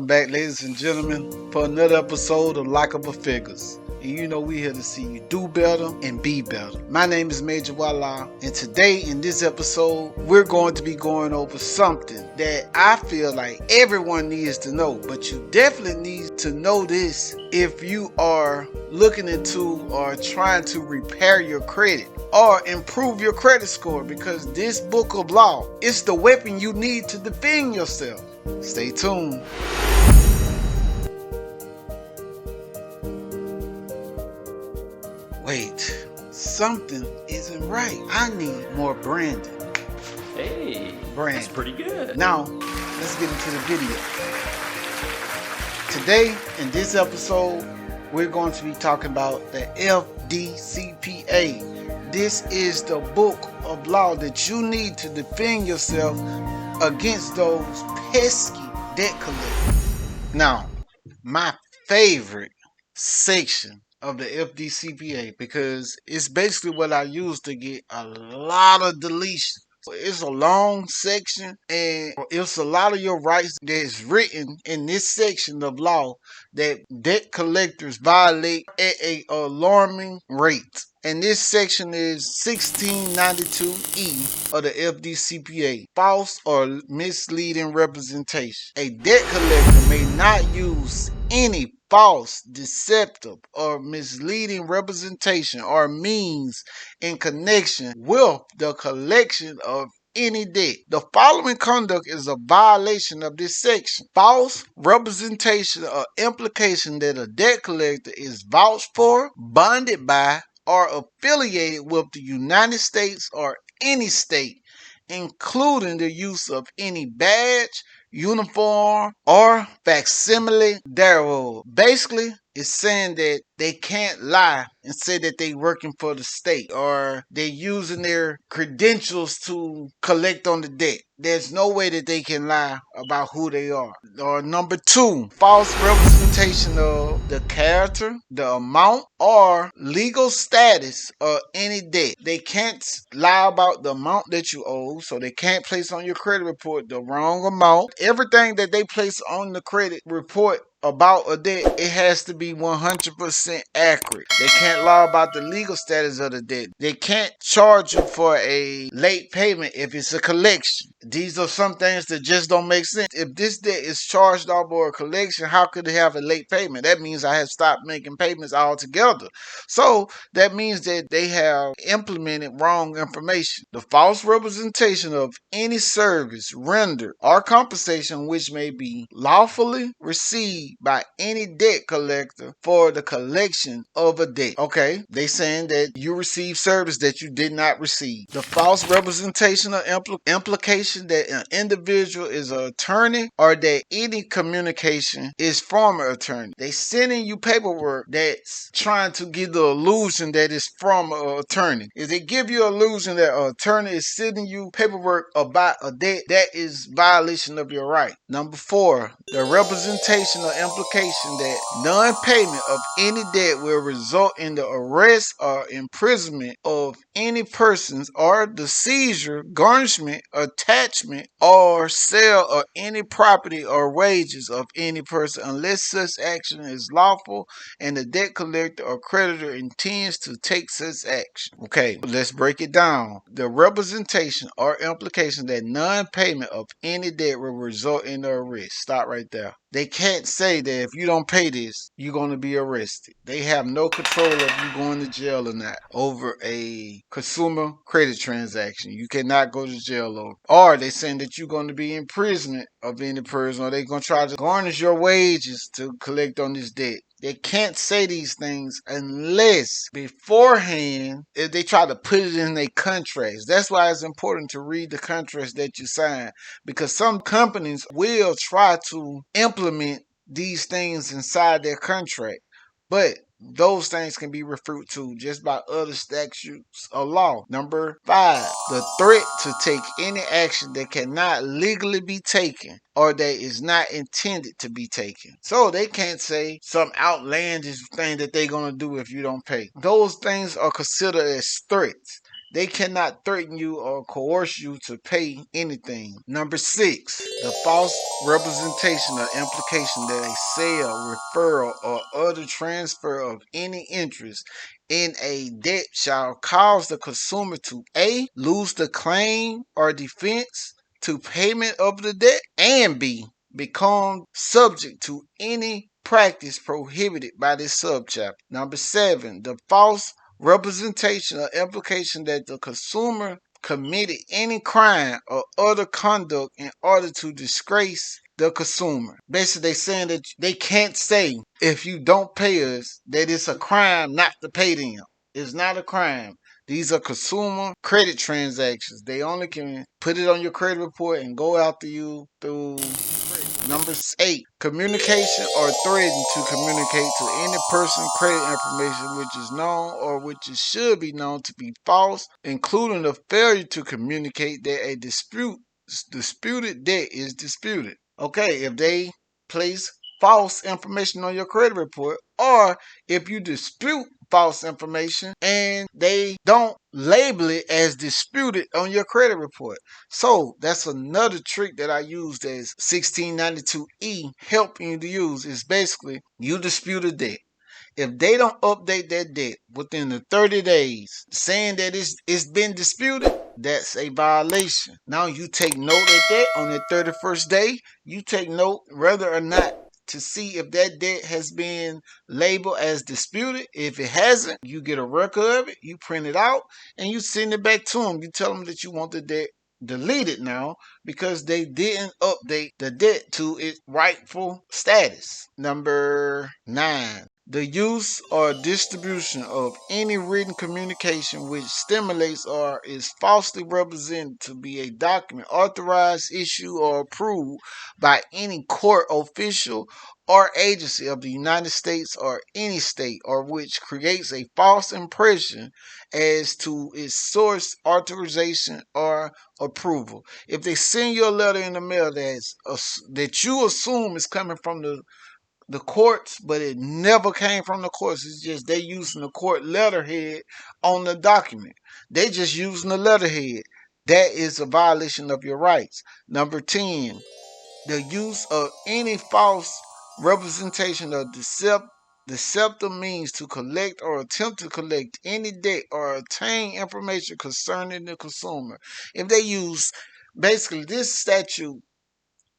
back, ladies and gentlemen, for another episode of Likeable Figures. And you know we here to see you do better and be better. My name is Major Walla, and today in this episode, we're going to be going over something that I feel like everyone needs to know, but you definitely need to know this if you are looking into or trying to repair your credit or improve your credit score, because this book of law is the weapon you need to defend yourself. Stay tuned. Wait, something isn't right. I need more branding. Hey, Branding. that's pretty good. Now, let's get into the video. Today, in this episode, we're going to be talking about the FDCPA. This is the book of law that you need to defend yourself against those pesky debt collectors. Now, my favorite section of the FDCPA, because it's basically what I use to get a lot of deletions. It's a long section, and it's a lot of your rights that's written in this section of law that debt collectors violate at an alarming rate. And this section is 1692E of the FDCPA, false or misleading representation. A debt collector may not use any false, deceptive, or misleading representation or means in connection with the collection of any debt. The following conduct is a violation of this section: false representation or implication that a debt collector is vouched for, bonded by, or affiliated with the United States or any state, including the use of any badge, uniform, or facsimile thereof. Basically, it's saying that they can't lie and say that they working for the state or they're using their credentials to collect on the debt. There's no way that they can lie about who they are. Or number two, false representation of the character, the amount, or legal status of any debt. They can't lie about the amount that you owe, so they can't place on your credit report the wrong amount. Everything that they place on the credit report about a debt, it has to be 100% accurate. They can't lie about the legal status of the debt. They can't charge you for a late payment if it's a collection. These are some things that just don't make sense. If this debt is charged off or a collection, how could they have a late payment? That means I have stopped making payments altogether. So that means that they have implemented wrong information. The false representation of any service rendered or compensation which may be lawfully received by any debt collector for the collection of a debt. Okay, they saying that you receive service that you did not receive. The false representation or implication that an individual is an attorney or that any communication is from an attorney. They sending you paperwork that's trying to give the illusion that it's from an attorney. If they give you an illusion that an attorney is sending you paperwork about a debt, that is violation of your right. Number four, the representation or implication that non-payment of any debt will result in the arrest or imprisonment of any persons or the seizure, garnishment, attachment, or sale of any property or wages of any person unless such action is lawful and the debt collector or creditor intends to take such action. Okay, let's break it down. The representation or implication that non-payment of any debt will result in the arrest. Stop right there. They can't say that if you don't pay this, you're going to be arrested. They have no control of you going to jail or not over a consumer credit transaction. You cannot go to jail over. Or they saying that you're going to be in imprisonment of any person, or they're going to try to garnish your wages to collect on this debt. They can't say these things unless beforehand, if they try to put it in their contracts. That's why it's important to read the contracts that you sign, because some companies will try to implement these things inside their contract, but those things can be referred to just by other statutes of law. Number five, the threat to take any action that cannot legally be taken or that is not intended to be taken. So they can't say some outlandish thing that they're going to do if you don't pay. Those things are considered as threats. They cannot threaten you or coerce you to pay anything. Number 6, the false representation or implication that a sale, referral, or other transfer of any interest in a debt shall cause the consumer to A, lose the claim or defense to payment of the debt, and B, become subject to any practice prohibited by this subchapter. Number 7, the false representation or implication that the consumer committed any crime or other conduct in order to disgrace the consumer. Basically, they saying that they can't say if you don't pay us that it's a crime not to pay them. It's not a crime. These are consumer credit transactions. They only can put it on your credit report and go after you through Number 8, communication or threaten to communicate to any person credit information which is known or which should be known to be false, including the failure to communicate that a disputed debt is disputed. Okay, if they place false information on your credit report, or if you dispute false information and they don't label it as disputed on your credit report. So that's another trick that I used as 1692E helping you to use is basically you dispute a debt. If they don't update that debt within the 30 days saying that it's been disputed, that's a violation. Now you take note of that on the 31st day. You take note whether or not to see if that debt has been labeled as disputed. If it hasn't, you get a record of it, you print it out, and you send it back to them. You tell them that you want the debt deleted now because they didn't update the debt to its rightful status. Number 9, the use or distribution of any written communication which stimulates or is falsely represented to be a document authorized, issued, or approved by any court official or agency of the United States or any state, or which creates a false impression as to its source, authorization, or approval. If they send you a letter in the mail that you assume is coming from the courts, but it never came from the courts. It's just they using the court letterhead on the document. They just using the letterhead. That is a violation of your rights. Number 10, the use of any false representation of deceptive means to collect or attempt to collect any debt or obtain information concerning the consumer. If they use, basically, this statute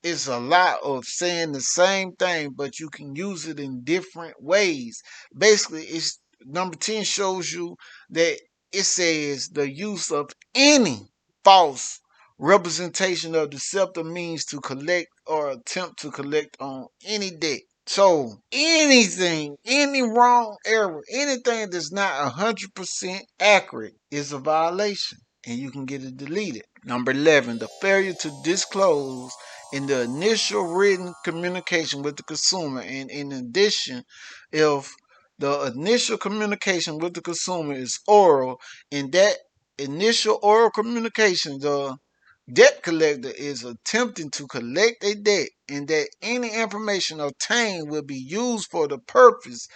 is a lot of saying the same thing, but you can use it in different ways. Basically, it's number 10 shows you that it says the use of any false representation of deceptive means to collect or attempt to collect on any debt. So anything, any wrong error, anything that's not 100% accurate is a violation and you can get it deleted. Number 11, the failure to disclose in the initial written communication with the consumer. And in addition, if the initial communication with the consumer is oral, in that initial oral communication, the debt collector is attempting to collect a debt, and that any information obtained will be used for the purpose,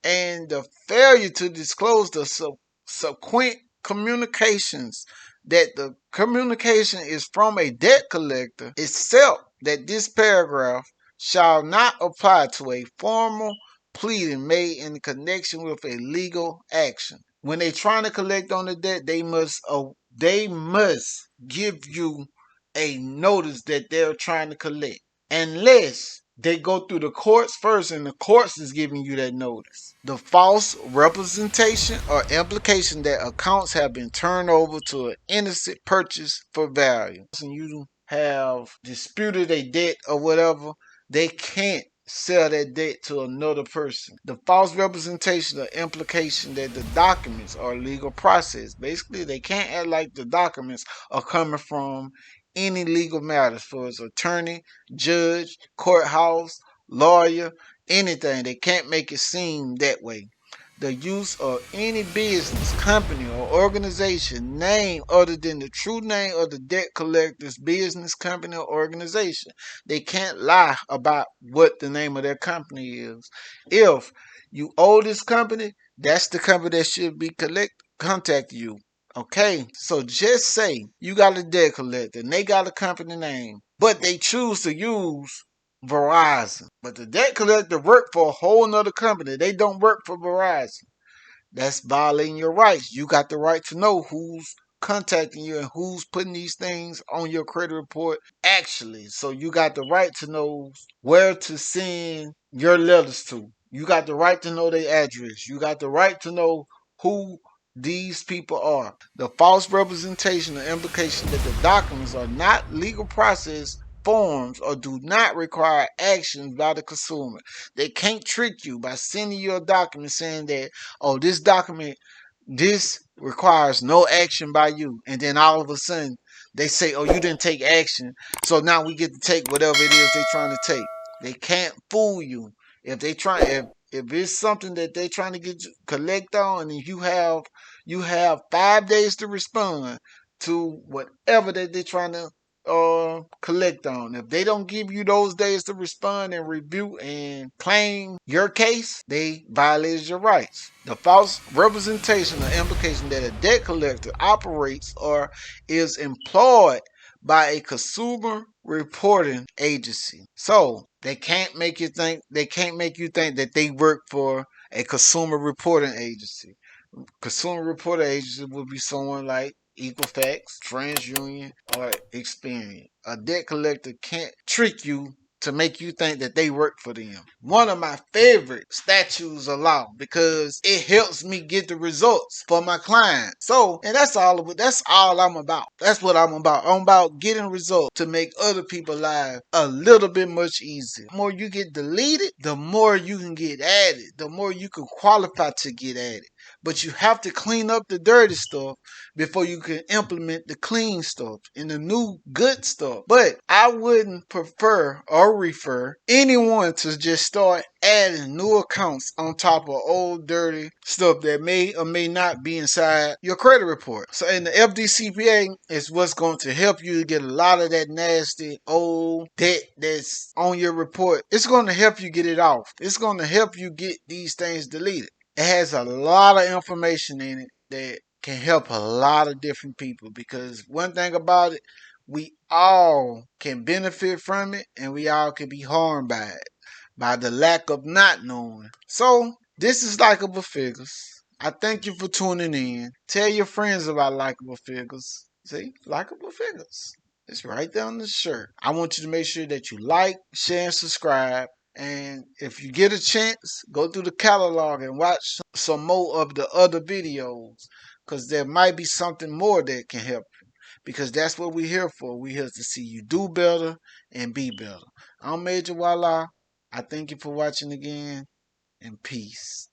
and the failure to disclose the subsequent communications that the communication is from a debt collector, except that this paragraph shall not apply to a formal pleading made in connection with a legal action. When they trying to collect on the debt, they must give you a notice that they're trying to collect, unless they go through the courts first and the courts is giving you that notice. The false representation or implication that accounts have been turned over to an innocent purchase for value. And you have disputed a debt or whatever, they can't sell that debt to another person. The false representation or implication that the documents are legal process. Basically, they can't act like the documents are coming from any legal matters for his attorney, judge, courthouse, lawyer, anything. They can't make it seem that way. The use of any business, company, or organization name other than the true name of the debt collector's business, company, or organization. They can't lie about what the name of their company is. If you owe this company, that's the company that should be contacting you. Okay, so just say you got a debt collector and they got a company name, but they choose to use Verizon. But the debt collector work for a whole nother company. They don't work for Verizon. That's violating your rights. You got the right to know who's contacting you and who's putting these things on your credit report actually. So you got the right to know where to send your letters to. You got the right to know their address. You got the right to know who these people are. The false representation or implication that the documents are not legal process forms or do not require actions by the consumer. They can't trick you by sending you a document saying that, oh, this requires no action by you. And then all of a sudden they say, oh, you didn't take action. So now we get to take whatever it is they're trying to take. They can't fool you. If it's something that they're trying to collect on and you have 5 days to respond to whatever that they're trying to collect on. If they don't give you those days to respond and review and claim your case, they violated your rights. The false representation or implication that a debt collector operates or is employed by a consumer reporting agency. So they can't make you think that they work for a consumer reporting agency. Consumer reporter agency would be someone like Equifax, TransUnion, or Experian. A debt collector can't trick you to make you think that they work for them. One of my favorite statutes of law because it helps me get the results for my clients. So, and that's all I'm about. That's what I'm about. I'm about getting results to make other people's lives a little bit much easier. The more you get deleted, the more you can get added, the more you can qualify to get added. But you have to clean up the dirty stuff before you can implement the clean stuff and the new good stuff. But I wouldn't prefer or refer anyone to just start adding new accounts on top of old dirty stuff that may or may not be inside your credit report. So in the FDCPA is what's going to help you to get a lot of that nasty old debt that's on your report. It's going to help you get it off. It's going to help you get these things deleted. It has a lot of information in it that can help a lot of different people because one thing about it, we all can benefit from it and we all can be harmed by it, by the lack of not knowing. So, this is Likeable Figures. I thank you for tuning in. Tell your friends about Likeable Figures. See, Likeable Figures. It's right there on the shirt. I want you to make sure that you like, share, and subscribe. And if you get a chance, go through the catalog and watch some more of the other videos because there might be something more that can help you because that's what we're here for. We're here to see you do better and be better. I'm Major Walla. I thank you for watching again and peace.